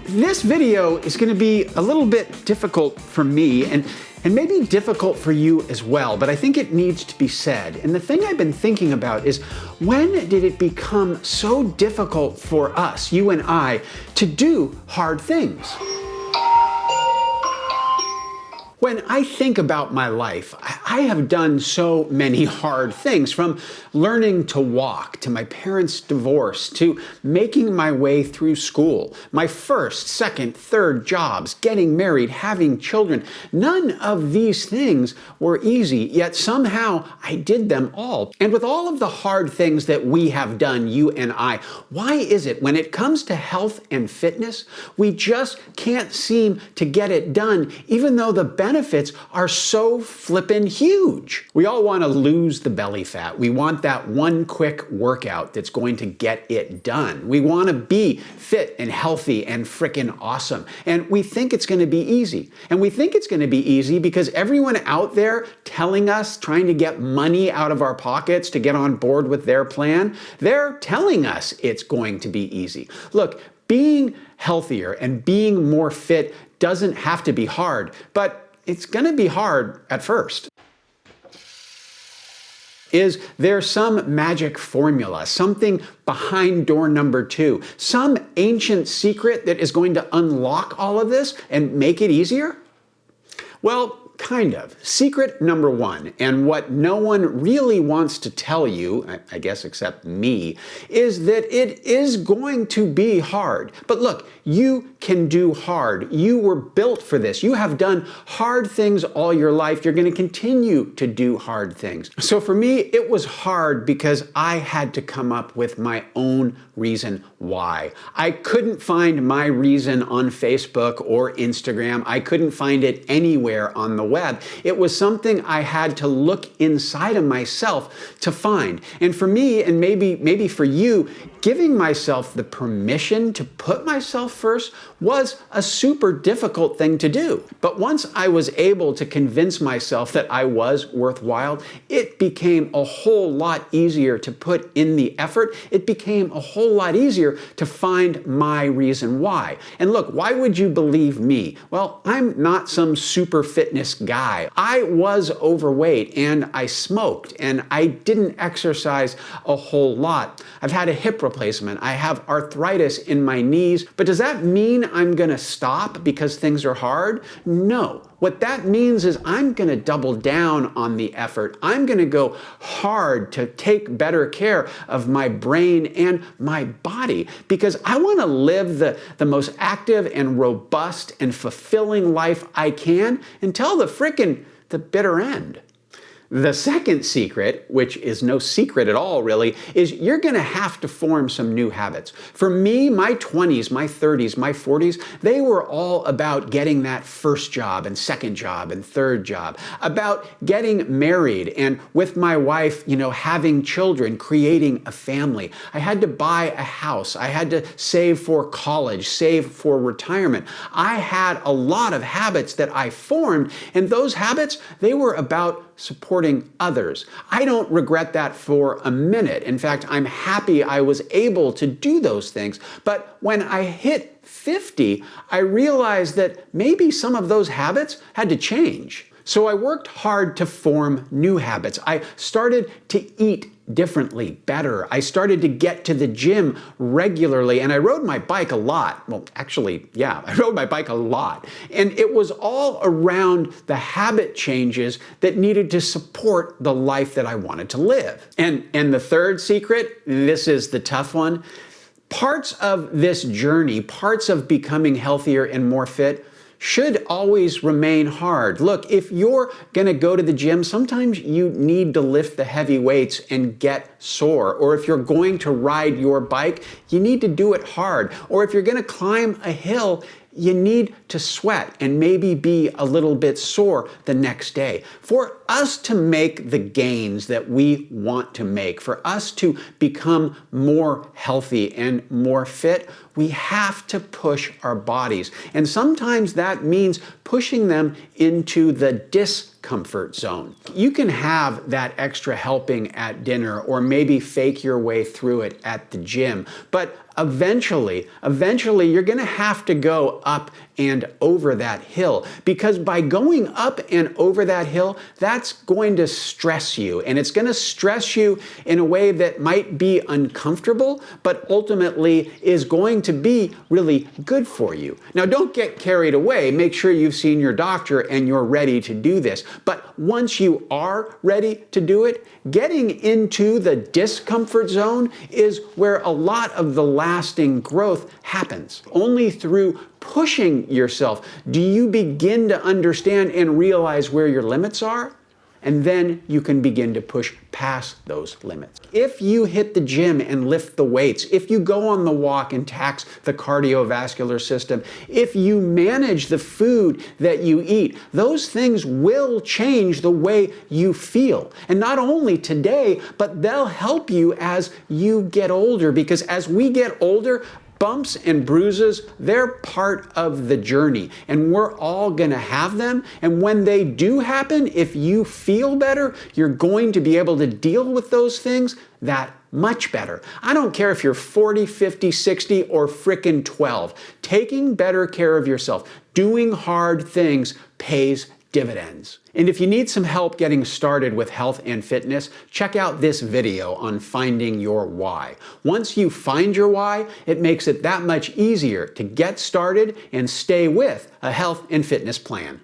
This video is going to be a little bit difficult for me and maybe difficult for you as well, but I think it needs to be said. And the thing I've been thinking about is, when did it become so difficult for us, you and I, to do hard things? When I think about my life, I have done so many hard things, from learning to walk, to my parents' divorce, to making my way through school, my first, second, third jobs, getting married, having children. None of these things were easy, yet somehow I did them all. And with all of the hard things that we have done, you and I, why is it when it comes to health and fitness, we just can't seem to get it done, even though the benefits are so flippin' huge? We all want to lose the belly fat. We want that one quick workout that's going to get it done. We want to be fit and healthy and frickin' awesome. And we think it's going to be easy. And we think it's going to be easy because everyone out there telling us, trying to get money out of our pockets to get on board with their plan, they're telling us it's going to be easy. Look, being healthier and being more fit doesn't have to be hard, but it's going to be hard at first. Is there some magic formula, something behind door number 2, some ancient secret that is going to unlock all of this and make it easier? Well, kind of. Secret number 1, and what no one really wants to tell you, I guess except me, is that it is going to be hard. But look, you can do hard. You were built for this. You have done hard things all your life. You're going to continue to do hard things. So for me, it was hard because I had to come up with my own reason why. I couldn't find my reason on Facebook or Instagram. I couldn't find it anywhere on the web. It was something I had to look inside of myself to find. And for me, and maybe for you, giving myself the permission to put myself first was a super difficult thing to do. But once I was able to convince myself that I was worthwhile, it became a whole lot easier to put in the effort. It became a whole lot easier to find my reason why. And look, why would you believe me? Well, I'm not some super fitness guy. I was overweight and I smoked and I didn't exercise a whole lot. I've had a hip replacement. I have arthritis in my knees. But does that mean I'm going to stop because things are hard? No. What that means is I'm going to double down on the effort. I'm going to go hard to take better care of my brain and my body, because I want to live the most active and robust and fulfilling life I can until the bitter end. The second secret, which is no secret at all really, is you're going to have to form some new habits. For me, my 20s, my 30s, my 40s, they were all about getting that first job and second job and third job, about getting married and with my wife, having children, creating a family. I had to buy a house. I had to save for college, save for retirement. I had a lot of habits that I formed, and those habits, they were about supporting others. I don't regret that for a minute. In fact, I'm happy I was able to do those things. But when I hit 50, I realized that maybe some of those habits had to change. So I worked hard to form new habits. I started to eat differently, better. I started to get to the gym regularly, and I rode my bike a lot. Well, actually, yeah, I rode my bike a lot. And it was all around the habit changes that needed to support the life that I wanted to live. And the third secret, this is the tough one, parts of this journey, parts of becoming healthier and more fit, should always remain hard. Look, if you're gonna go to the gym, sometimes you need to lift the heavy weights and get sore. Or if you're going to ride your bike, you need to do it hard. Or if you're gonna climb a hill, you need to sweat and maybe be a little bit sore the next day. For us to make the gains that we want to make, for us to become more healthy and more fit, we have to push our bodies. And sometimes that means pushing them into the discomfort discomfort zone. You can have that extra helping at dinner or maybe fake your way through it at the gym, but eventually you're going to have to go up and over that hill, because by going up and over that hill, that's going to stress you, and it's going to stress you in a way that might be uncomfortable, but ultimately is going to be really good for you. Now, don't get carried away. Make sure you've seen your doctor and you're ready to do this. But once you are ready to do it, getting into the discomfort zone is where a lot of the lasting growth happens. Only through pushing yourself do you begin to understand and realize where your limits are, and then you can begin to push past those limits. If you hit the gym and lift the weights, if you go on the walk and tax the cardiovascular system, if you manage the food that you eat, those things will change the way you feel. And not only today, but they'll help you as you get older, because as we get older, bumps and bruises, they're part of the journey, and we're all gonna have them. And when they do happen, if you feel better, you're going to be able to deal with those things that much better. I don't care if you're 40, 50, 60, or frickin' 12. Taking better care of yourself, doing hard things pays dividends. And if you need some help getting started with health and fitness, check out this video on finding your why. Once you find your why, it makes it that much easier to get started and stay with a health and fitness plan.